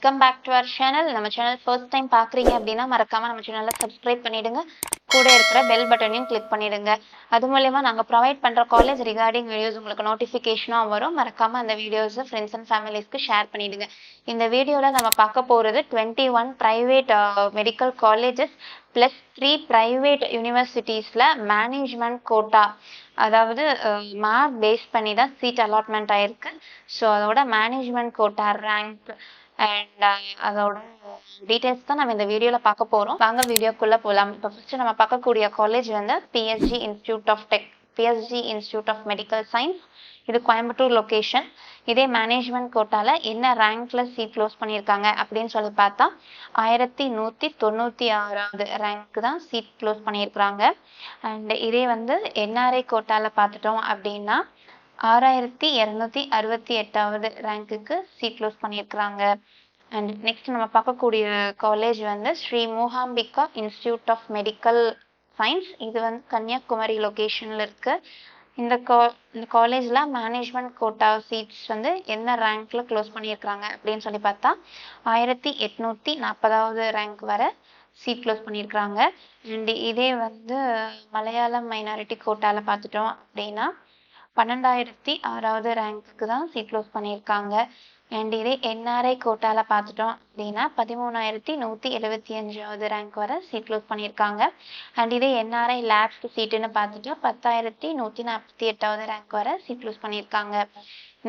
Welcome back to our channel. நம்ம channel first time பார்க்குறீங்க அப்படின்னா மறக்காமல் நம்ம சேனலை சப்ஸ்கிரைப் பண்ணிவிடுங்க. கூட இருக்கிற பெல் பட்டனையும் கிளிக் பண்ணிவிடுங்க. அது மூலயமா நாங்கள் ப்ரொவைட் பண்ணுற காலேஜ் ரிகார்டிங் வீடியோஸ் உங்களுக்கு நோட்டிஃபிகேஷனாக வரும். மறக்காமல் அந்த வீடியோஸை ஃப்ரெண்ட்ஸ் அண்ட் ஃபேமிலிஸ்க்கு ஷேர் பண்ணிவிடுங்க. இந்த வீடியோவில் நம்ம பார்க்க போகிறது 21 private medical colleges plus 3 private யூனிவர்சிட்டிஸில் மேனேஜ்மெண்ட் கோட்டா, அதாவது மார்க் பேஸ் பண்ணி தான் சீட் அலாட்மெண்ட் ஆயிருக்கு. ஸோ அதோட மேனேஜ்மெண்ட் கோட்டா ரேங்க் அண்ட் அதோட டீட்டெயில்ஸ் தான் நம்ம இந்த வீடியோவில் பார்க்க போகிறோம். வாங்க வீடியோக்குள்ளே போகலாம். இப்போ ஃபஸ்ட்டு நம்ம பார்க்கக்கூடிய காலேஜ் வந்து PSG institute of medical science. இது கோயம்புத்தூர் லொக்கேஷன். இதே மேனேஜ்மெண்ட் கோட்டால என்ன ரேங்க்ல சீட் க்ளோஸ் பண்ணியிருக்காங்க அப்படின்னு சொல்லி பார்த்தா 1196வது ரேங்க் தான் சீட் க்ளோஸ் பண்ணியிருக்கிறாங்க. அண்ட் இதே வந்து என்ஆர்ஐ கோட்டால பார்த்துட்டோம் அப்படின்னா 6268வது ரேங்க்குக்கு சீட் க்ளோஸ் பண்ணியிருக்கிறாங்க. அண்ட் நெக்ஸ்ட் நம்ம பார்க்கக்கூடிய காலேஜ் வந்து Shri Mookambika institute of medical science. இது வந்து கன்னியாகுமரி லொக்கேஷனில் இருக்கு. இந்த காலேஜில் மேனேஜ்மெண்ட் கோட்டா சீட்ஸ் வந்து என்ன ரேங்க்ல க்ளோஸ் பண்ணியிருக்கிறாங்க அப்படின்னு சொல்லி பார்த்தா 1840வது ரேங்க் வர சீட் க்ளோஸ் பண்ணியிருக்கிறாங்க. அண்ட் இதே வந்து மலையாளம் மைனாரிட்டி கோட்டால பார்த்துட்டோம் அப்படின்னா 12006வது ரேங்க்குக்கு தான் சீட் க்ளோஸ் பண்ணியிருக்காங்க. அண்ட் இதே என்ஆர்ஐ கோட்டால பார்த்துட்டோம் அப்படின்னா 13175வது ரேங்க் வர சீட் க்ளோஸ் பண்ணியிருக்காங்க. அண்ட் இதே என்ஆர்ஐ லேப்ஸ் சீட்டுன்னு பார்த்துட்டா 10148வது ரேங்க் வர சீட் க்ளோஸ் பண்ணியிருக்காங்க.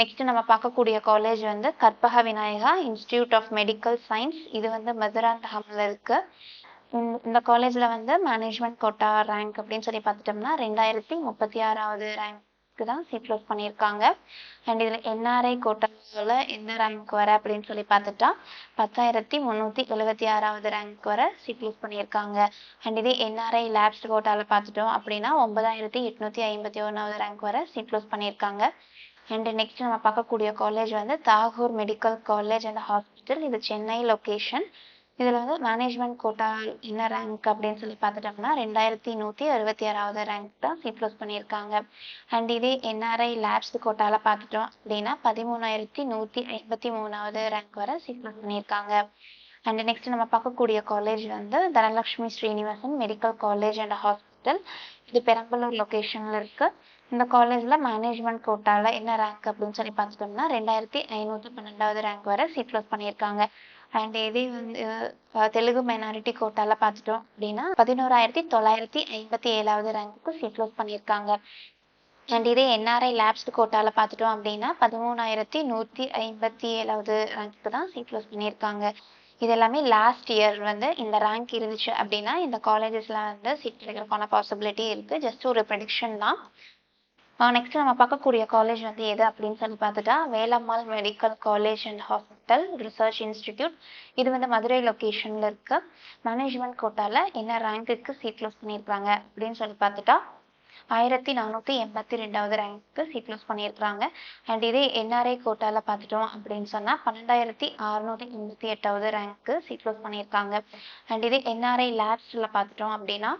நெக்ஸ்ட் நம்ம பார்க்கக்கூடிய காலேஜ் வந்து Karpaga Vinayaga institute of medical science. இது வந்து மதுராந்தகம்ல இருக்கு. இந்த காலேஜ்ல வந்து மேனேஜ்மெண்ட் கோட்டா ரேங்க் அப்படின்னு சொல்லி பார்த்துட்டோம்னா 2036வது ரேங்க் தான் சீட் க்ளோஸ் பண்ணியிருக்காங்க. அண்ட் இதில் என்ஆர்ஐ கோட்டாவில் எந்த ரேங்க் வர அப்படின்னு சொல்லி பார்த்துட்டா 10376வது ரேங்க் வர சீட் க்ளோஸ் பண்ணியிருக்காங்க. அண்ட் இதே என்ஆர்ஐ லேப்ஸ் கோட்டாவில் பார்த்துட்டோம் அப்படின்னா 9851வது ரேங்க் வர சீட் க்ளோஸ் பண்ணியிருக்காங்க. அண்ட் நெக்ஸ்ட் நம்ம பார்க்கக்கூடிய காலேஜ் வந்து Tagore medical college and hospital. இது சென்னை லொக்கேஷன். இதில் வந்து மேனேஜ்மெண்ட் கோட்டா என்ன ரேங்க் அப்படின்னு சொல்லி பார்த்துட்டோம்னா 2166வது ரேங்க் தான் சீட் க்ளோஸ் பண்ணியிருக்காங்க. அண்ட் இதே என்ஆர்ஐ லேப்ஸ் கோட்டால பார்த்துட்டோம் அப்படின்னா 13153வது ரேங்க் வர சீட் க்ளோஸ் பண்ணியிருக்காங்க. அண்ட் நெக்ஸ்ட் நம்ம பார்க்கக்கூடிய காலேஜ் வந்து Dhanalakshmi Srinivasan medical college and hospital. இது பெரம்பலூர் லொக்கேஷனில் இருக்கு. இந்த காலேஜில் மேனேஜ்மெண்ட் கோட்டால என்ன ரேங்க் அப்படின்னு சொல்லி பார்த்துட்டோம்னா 2512வது ரேங்க் வர சீட் க்ளோஸ் பண்ணியிருக்காங்க. அண்ட் இதே வந்து தெலுங்கு மைனாரிட்டி கோட்டால பார்த்துட்டோம் அப்படின்னா 11957வது ரேங்க்கு சீட் க்ளோஸ் பண்ணியிருக்காங்க. அண்ட் இதே என்ஆர்ஐ லேப்ஸ் கோட்டால பார்த்துட்டோம் அப்படின்னா 13157வது ரேங்க்கு தான் சீட் க்ளோஸ் பண்ணியிருக்காங்க. இது எல்லாமே லாஸ்ட் இயர் வந்து இந்த ரேங்க் இருந்துச்சு அப்படின்னா இந்த காலேஜஸ்ல வந்து சீட் கிடைக்கிறதுக்கான பாசிபிலிட்டி இருக்கு. ஜஸ்ட் ஒரு ப்ரெடிக்ஷன் தான். நெக்ஸ்ட் நம்ம பார்க்கக்கூடிய காலேஜ் வந்து எது அப்படின்னு சொல்லி பார்த்துட்டா Velammal medical college and hospital research institute. இது வந்து மதுரை லொக்கேஷன்ல இருக்கு. மேனேஜ்மெண்ட் கோட்டால என்ன ரேங்க்குக்கு சீட் க்ளோஸ் பண்ணியிருக்காங்க அப்படின்னு சொல்லி பார்த்துட்டா 1482வது ரேங்க்கு சீட் க்ளோஸ் பண்ணியிருக்கிறாங்க. அண்ட் இதே என்ஆர்ஐ கோட்டால பார்த்துட்டோம் அப்படின்னு சொன்னா 12688வது ரேங்க்கு சீட் க்ளோஸ் பண்ணியிருக்காங்க. அண்ட் இதே என்ஆர்ஐ லேப்ஸ்ல பார்த்துட்டோம் அப்படின்னா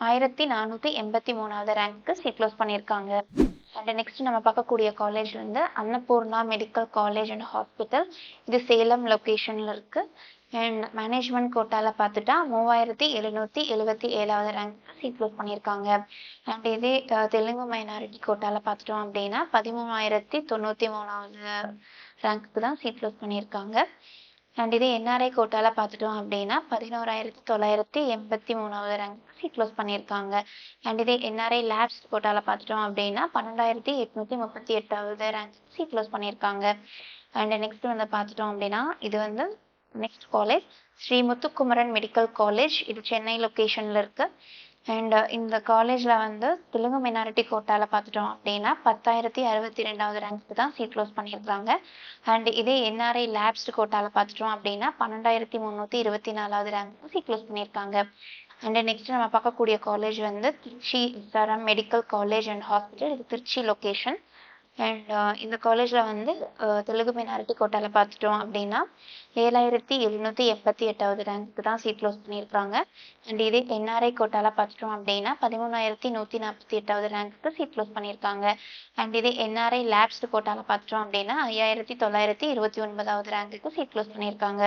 1483வது ரேங்க்கு சீட் க்ளோஸ் பண்ணியிருக்காங்க. அண்ட் நெக்ஸ்ட் நம்ம பார்க்கக்கூடிய காலேஜ் வந்து Annapurna medical college and hospital. இது சேலம் லொக்கேஷன்ல இருக்கு. அண்ட் மேனேஜ்மெண்ட் கோட்டால பார்த்துட்டா 3777வது ரேங்க் சீட் க்ளோஸ் பண்ணியிருக்காங்க. அண்ட் இதே தெலுங்கு மைனாரிட்டி கோட்டால பார்த்துட்டோம் அப்படின்னா 13093வது ரேங்க்கு தான் சீட் க்ளோஸ் பண்ணியிருக்காங்க. அண்ட் இதே என்ஆர்ஐ கோட்டால பார்த்துட்டோம் அப்படின்னா 11983வது ரேங்க் சீட் க்ளோஸ் பண்ணியிருக்காங்க. அண்ட் இதே என்ஆர்ஐ லேப்ஸ் கோட்டால பார்த்துட்டோம் அப்படின்னா 12838வது ரேங்க் சீட் க்ளோஸ் பண்ணியிருக்காங்க. அண்ட் நெக்ஸ்ட் வந்து பார்த்துட்டோம் அப்படின்னா இது வந்து next college Shri Muthukumaran medical college. இது சென்னை லொக்கேஷன்ல இருக்கு. அண்ட் இந்த காலேஜ்ல வந்து தெலுங்கு மைனாரிட்டி கோட்டால பார்த்துட்டோம் அப்படின்னா 10062வது ரேங்க்கு தான் சீட் க்ளோஸ் பண்ணியிருக்காங்க. அண்ட் இதே என்ஆர்ஐ லேப்ஸ் கோட்டால பார்த்துட்டோம் அப்படின்னா 12324வது ரேங்க்கு சீட் க்ளோஸ் பண்ணியிருக்காங்க. அண்ட் நெக்ஸ்ட் நம்ம பார்க்கக்கூடிய காலேஜ் வந்து Trichy SRM medical college and hospital. இது திருச்சி லொக்கேஷன். அண்ட் இந்த காலேஜில் வந்து தெலுங்கு மைனாரிட்டி கோட்டாவில் பார்த்துட்டோம் அப்படின்னா 7788வது ரேங்க்கு தான் சீட் க்ளோஸ் பண்ணியிருக்காங்க. அண்ட் இதே என்ஆர்ஐ கோட்டாவில் பார்த்துட்டோம் அப்படின்னா 13,148வது ரேங்க்கு சீட் க்ளோஸ் பண்ணியிருக்காங்க. அண்ட் இதே என்ஆர்ஐ லேப்ஸ்டு கோட்டாவில் பார்த்துட்டோம் அப்படின்னா 5929வது ரேங்க்குக்கு சீட் க்ளோஸ் பண்ணியிருக்காங்க.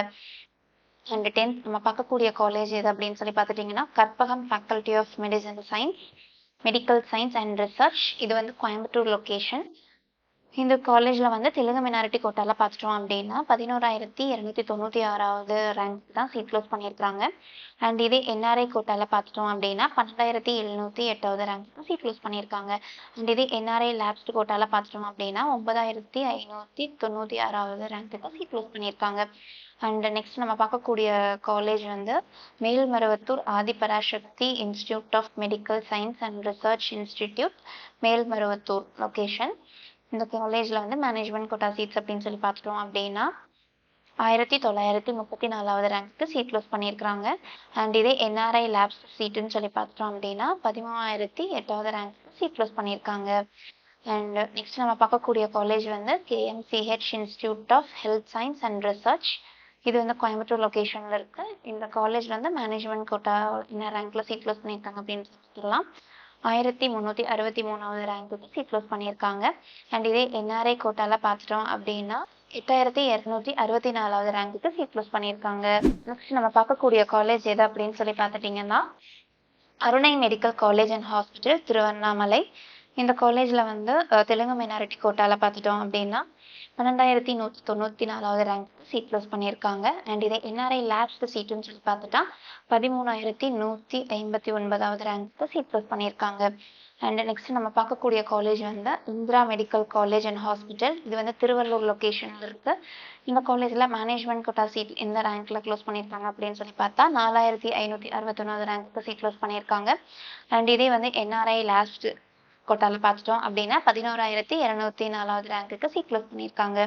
அண்ட் 10th நம்ம பார்க்கக்கூடிய காலேஜ் எது அப்படின்னு சொல்லி பார்த்துட்டிங்கன்னா Karpagam faculty of medical science and research. இது வந்து கோயம்புத்தூர் லொக்கேஷன். இந்த காலேஜில் வந்து தெலுங்கு மைனாரிட்டி கோட்டாவில் பார்த்துட்டோம் அப்படின்னா 11,296வது ரேங்க் தான் சீட் க்ளோஸ் பண்ணியிருக்காங்க. அண்ட் இதே என்ஆர்ஐ கோட்டாவில் பார்த்துட்டோம் அப்படின்னா 12,708வது ரேங்க் தான் சீட் க்ளோஸ் பண்ணியிருக்காங்க. அண்ட் இதே என்ஆர்ஐ லேப்ஸ்டு கோட்டாவில் பார்த்துட்டோம் அப்படின்னா 9,596வது ரேங்க் தான் சீட் க்ளோஸ் பண்ணியிருக்காங்க. அண்ட் நெக்ஸ்ட் நம்ம பார்க்கக்கூடிய காலேஜ் வந்து Melmaruvathur Adhiparasakthi institute of medical science and research institute, Melmaruvathur location. இந்த காலேஜில் வந்து மேனேஜ்மெண்ட் கோட்டா சீட்ஸ் அப்படின்னு சொல்லி பார்த்துட்டோம் அப்படின்னா 1934வது ரேங்க்கு சீட் க்ளோஸ் பண்ணியிருக்காங்க. அண்ட் இதே என்ஆர்ஐ லேப்ஸ் சீட்டுன்னு சொல்லி பார்த்துட்டோம் அப்படின்னா 13,008வது ரேங்க்கு சீட் க்ளோஸ் பண்ணியிருக்காங்க. அண்ட் நெக்ஸ்ட் நம்ம பார்க்கக்கூடிய காலேஜ் வந்து KMCH institute of health science and research. இது வந்து கோயம்புத்தூர் லொக்கேஷனில் இருக்குது. இந்த காலேஜில் வந்து மேனேஜ்மெண்ட் கோட்டா என்ன ரேங்க்கில் சீட் க்ளோஸ் பண்ணியிருக்காங்க அப்படின்னு சொல்லலாம் 1363வது ரேங்க்குக்கு சீட் க்ளோஸ் பண்ணியிருக்காங்க. அண்ட் இதே என்ஆர்ஐ கோட்டாவில் பார்த்துட்டோம் அப்படின்னா 8264வது ரேங்க்குக்கு சீட் க்ளோஸ் பண்ணியிருக்காங்க. நெக்ஸ்ட் நம்ம பார்க்கக்கூடிய காலேஜ் எது அப்படின்னு சொல்லி பார்த்துட்டிங்கன்னா அருணை medical college and hospital, Tiruvannamalai. இந்த காலேஜில் வந்து தெலுங்கு மைனாரிட்டி கோட்டாவில் பார்த்துட்டோம் அப்படின்னா 12,194வது ரேங்க்கு சீட் க்ளோஸ் பண்ணியிருக்காங்க. அண்ட் இதே என்ஆர்ஐ லேப்ஸ்க்கு சீட்டுன்னு சொல்லி பார்த்துட்டா 13,159வது ரேங்க்கு சீட் க்ளோஸ் பண்ணியிருக்காங்க. அண்ட் நெக்ஸ்ட் நம்ம பார்க்கக்கூடிய காலேஜ் வந்து Indira medical college and hospital. இது வந்து திருவள்ளூர் லொக்கேஷனில் இருக்குது. இந்த காலேஜில் மேனேஜ்மெண்ட் கோட்டா சீட் எந்த ரேங்க்கில் க்ளோஸ் பண்ணியிருக்காங்க அப்படின்னு சொல்லி பார்த்தா 4,561வது ரேங்க்கு சீட் க்ளோஸ் பண்ணியிருக்காங்க. அண்ட் இதே வந்து என்ஆர்ஐ லேப்ஸ்டு கோட்டாவில் பார்த்துட்டோம் அப்படின்னா 11,204வது ரேங்க்குக்கு சீட் க்ளோஸ் பண்ணியிருக்காங்க.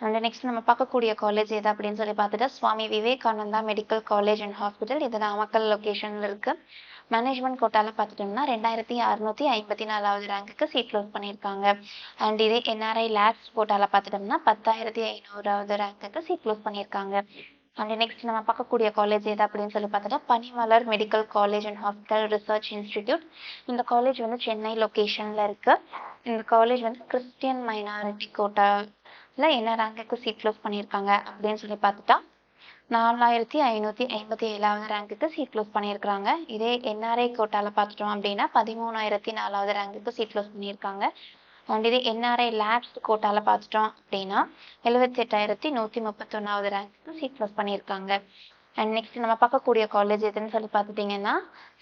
அண்ட் நெக்ஸ்ட் நம்ம பார்க்கக்கூடிய காலேஜ் எது அப்படின்னு சொல்லி பார்த்துட்டா Swami Vivekananda medical college and hospital. இது நாமக்கல் லொக்கேஷனில் இருக்குது. மேனேஜ்மெண்ட் கோட்டாவில் பார்த்துட்டோம்னா 2,654வது ரேங்க்குக்கு சீட் க்ளோஸ் பண்ணியிருக்காங்க. அண்ட் இதே என்ஆர்ஐ லேப்ஸ் கோட்டாவில் பார்த்துட்டோம்னா 10,500வது ரேங்க்குக்கு சீட் க்ளோஸ் பண்ணியிருக்காங்க. அண்ட் நெக்ஸ்ட் நம்ம பார்க்கக்கூடிய காலேஜ் எது அப்படின்னு சொல்லி பார்த்தோம்னா பனிமலர் medical college and hospital research institute. இந்த காலேஜ் வந்து சென்னை லொக்கேஷனில் இருக்குது. இந்த காலேஜ் வந்து கிறிஸ்டியன் மைனாரிட்டி கோட்டாவில் என்ன ரேங்க்குக்கு சீட் க்ளோஸ் பண்ணியிருக்காங்க அப்படின்னு சொல்லி பார்த்துட்டா 4,557வது ரேங்க்குக்கு சீட் க்ளோஸ் பண்ணியிருக்காங்க. இதே என்ஆர்ஐ கோட்டாவில் பார்த்துட்டோம் அப்படின்னா 13,004வது ரேங்க்குக்கு சீட் க்ளோஸ் பண்ணியிருக்காங்க. அண்ட் இதே என்ஆர்ஐ லேப்ஸ் கோட்டாவில் பார்த்துட்டோம் அப்படின்னா 78,131வது ரேங்க்கு சீட் க்ளோஸ் பண்ணியிருக்காங்க. அண்ட் நெக்ஸ்ட் நம்ம பார்க்கக்கூடிய காலேஜ் எதுன்னு சொல்லி பார்த்துட்டிங்கன்னா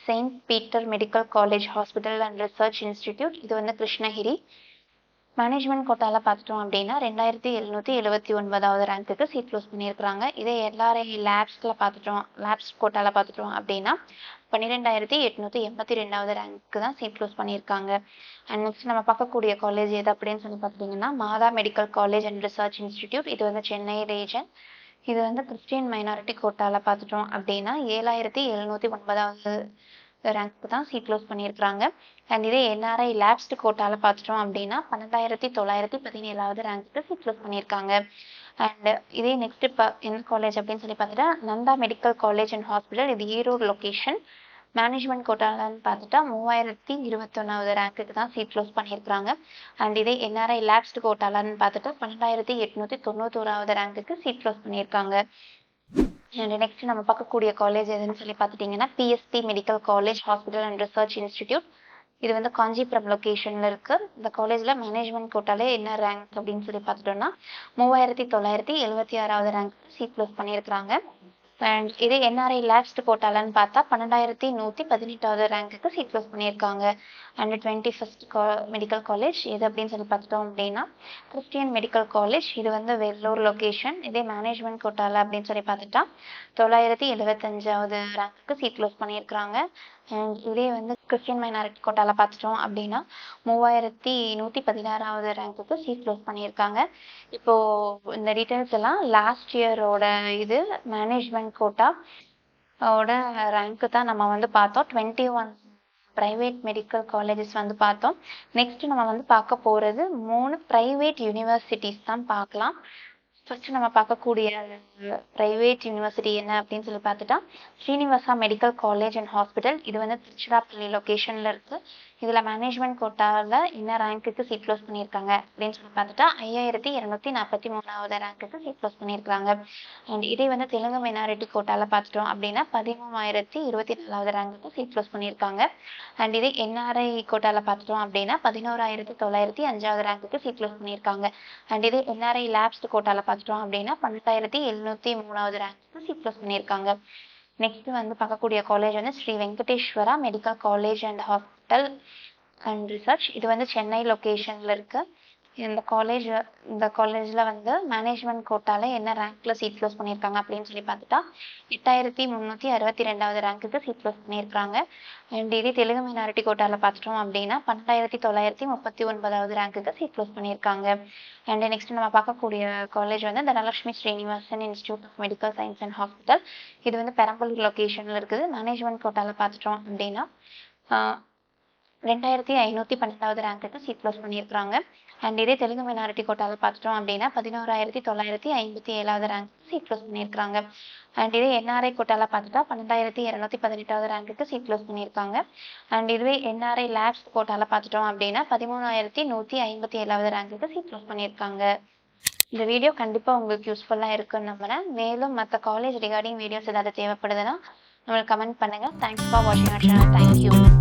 Saint Peter medical college hospital and research institute. இது வந்து கிருஷ்ணகிரி. மேனேஜ்மெண்ட் கோட்டாவில் பார்த்துட்டோம் அப்படின்னா 2,779வது ரேங்க்குக்கு சீட் க்ளோஸ் பண்ணியிருக்காங்க. இதே எல்ஆர்ஐ லேப்ஸ் கோட்டாவில் பார்த்துட்டோம் அப்படின்னா 12,882வது ரேங்க்கு தான் சீட் க்ளோஸ் பண்ணியிருக்காங்க. அண்ட் நெக்ஸ்ட் நம்ம பார்க்கக்கூடிய காலேஜ் எது அப்படின்னு சொல்லி பார்த்துட்டிங்கன்னா மாதா medical college and research institute. இது வந்து சென்னை ரீஜன். இது வந்து கிறிஸ்டியன் மைனாரிட்டி கோட்டாவில் பார்த்துட்டோம் அப்படின்னா 7,709வது ரேங்க்கு தான் சீட் க்ளோஸ் பண்ணியிருக்காங்க. அண்ட் இதே என்ஆர்ஐ லேப்ஸ்டு கோட்டாவில் பார்த்துட்டோம் அப்படின்னா 12,917வது ரேங்க்கு சீட் க்ளோஸ் பண்ணியிருக்காங்க. அண்ட் இதே நெக்ஸ்ட் எந்த காலேஜ் அப்படின்னு சொல்லி பார்த்துட்டா Nanda medical college and hospital. இது ஈரோடு லொக்கேஷன். மேனேஜ்மெண்ட் கோட்டாலன்னு பார்த்துட்டா 3,021வது ரேங்க்குக்கு தான் சீட் க்ளோஸ் பண்ணியிருக்காங்க. அண்ட் இதே என்ஆர்ஐ லேப்ஸ்டு கோட்டாலன்னு பார்த்துட்டா 12,891வது ரேங்க்குக்கு சீட் க்ளோஸ் பண்ணியிருக்காங்க. அண்ட் நெக்ஸ்ட் நம்ம பார்க்கக்கூடிய காலேஜ் எதுன்னு சொல்லி பார்த்துட்டிங்கன்னா PSP medical college hospital and research institute. இது வந்து காஞ்சிபுரம் லொக்கேஷனில் இருக்குது. இந்த காலேஜில் மேனேஜ்மெண்ட் கோட்டாலே என்ன ரேங்க் அப்படின்னு சொல்லி பார்த்துட்டோம்னா 3,976வது ரேங்க்கு சீட் க்ளோஸ் பண்ணியிருக்காங்க. அண்ட் இதே என்ஆர்ஐ லேப்ஸ்டு கோட்டாலன்னு பார்த்தா 12,118வது ரேங்க்குக்கு சீட் க்ளோஸ் பண்ணியிருக்காங்க. அண்ட் 21st மெடிக்கல் காலேஜ் எது அப்படின்னு சொல்லி பார்த்துட்டோம் அப்படின்னா கிறிஸ்டியன் மெடிக்கல் காலேஜ். இது வந்து வெள்ளூர் லொக்கேஷன். இதே மேனேஜ்மெண்ட் கோட்டால அப்படின்னு சொல்லி பார்த்துட்டா 975வது ரேங்க்குக்கு சீட் க்ளோஸ் பண்ணியிருக்காங்க. அண்ட் இதே வந்து கிறிஸ்டியன் மைனாரிட்டி கோட்டால பார்த்துட்டோம் அப்படின்னா 3,116வது ரேங்க்குக்கு சீட் க்ளோஸ் பண்ணியிருக்காங்க. இப்போ இந்த டீட்டெயில்ஸ் எல்லாம் லாஸ்ட் இயரோட இது மேனேஜ்மெண்ட் கோட்டா ஓட ரேங்க்கு தான் நம்ம வந்து பார்த்தோம். 21 பிரைவேட் மெடிக்கல் காலேஜஸ் வந்து பார்த்தோம். நெக்ஸ்ட் நம்ம வந்து பார்க்க போகிறது 3 பிரைவேட் யூனிவர்சிட்டிஸ் தான் பார்க்கலாம். ஃபர்ஸ்ட் நம்ம பார்க்கக்கூடிய பிரைவேட் யூனிவர்சிட்டி என்ன அப்படின்னு சொல்லி பார்த்துட்டா Srinivasa medical college and hospital. இது வந்து திருச்சிராப்பள்ளி லொக்கேஷனில் இருக்குது. இதில் மேனேஜ்மெண்ட் கோட்டாவில் என்ன ரேங்க்குக்கு சீட் க்ளோஸ் பண்ணியிருக்காங்க அப்படின்னு சொல்லி பார்த்துட்டா 5243வது ரேங்க்குக்கு சீட் க்ளோஸ் பண்ணியிருக்காங்க. அண்ட் இதே வந்து தெலுங்கு மைனாரிட்டி கோட்டாவில் பார்த்துட்டோம் அப்படின்னா 13024வது ரேங்க்குக்கு சீட் க்ளோஸ் பண்ணியிருக்காங்க. அண்ட் இதே என்ஆர்ஐ கோட்டாவில் பார்த்துட்டோம் அப்படின்னா 11905வது ரேங்க்குக்கு சீட் க்ளோஸ் பண்ணியிருக்காங்க. அண்ட் இதே என்ஆர்ஐ லேப்ஸ்ட் கோட்டாவில் பார்த்துட்டோம் அப்படின்னா 12703வது ரேங்க்குக்கு சீட் க்ளோஸ் பண்ணியிருக்காங்க. நெக்ஸ்ட் வந்து பார்க்கக்கூடிய காலேஜ் வந்து Shri Venkateswara medical college and hospital and research. இது வந்து சென்னை லொக்கேஷனில் இருக்குது. இந்த காலேஜில் வந்து மேனேஜ்மெண்ட் கோட்டாவில் என்ன ரேங்க்கில் சீட் க்ளோஸ் பண்ணியிருக்காங்க அப்படின்னு சொல்லி பார்த்துட்டா 8362வது ரேங்க்குக்கு சீட் க்ளோஸ் பண்ணியிருக்காங்க. அண்ட் இதே தெலுங்கு மைனாரிட்டி கோட்டாவில் பார்த்துட்டோம் அப்படின்னா 12939வது ரேங்க்குக்கு சீட் க்ளோஸ் பண்ணியிருக்காங்க. அண்ட் நெக்ஸ்ட் நம்ம பார்க்கக்கூடிய காலேஜ் வந்து Dhanalakshmi Srinivasan institute of medical science and hospital. இது வந்து பெரம்பலூர் லொக்கேஷனில் இருக்குது. மேனேஜ்மெண்ட் கோட்டாவில் பார்த்துட்டோம் அப்படின்னா 2512வது ரேங்க்குக்கு சீட் க்ளோஸ் பண்ணியிருக்காங்க. அண்ட் இதே தெலுங்கு மைனாரிட்டி கோட்டாவில் பார்த்துட்டோம் அப்படின்னா 11957வது ரேங்க்கு சீட் க்ளோஸ் பண்ணியிருக்காங்க. அண்ட் இதே என்ஆர்ஐ கோட்டாவில் பார்த்துட்டா 12218வது ரேங்க்குக்கு சீட் க்ளோஸ் பண்ணியிருக்காங்க. அண்ட் இதுவே என்ஆர்ஐ லேப்ஸ் கோட்டாவில் பார்த்துட்டோம் அப்படின்னா 13157வது ரேங்க்குக்கு சீட் க்ளோஸ் பண்ணியிருக்காங்க. இந்த வீடியோ கண்டிப்பாக உங்களுக்கு யூஸ்ஃபுல்லாக இருக்குன்னு நம்புறேன். மேலும் மற்ற காலேஜ் ரிகார்டிங் வீடியோஸ் ஏதாவது தேவைப்படுதுன்னா நம்மளுக்கு கமெண்ட் பண்ணுங்கள். தேங்க்ஸ் ஃபார் வாட்சிங் அவர் சேனல். தேங்க்யூ.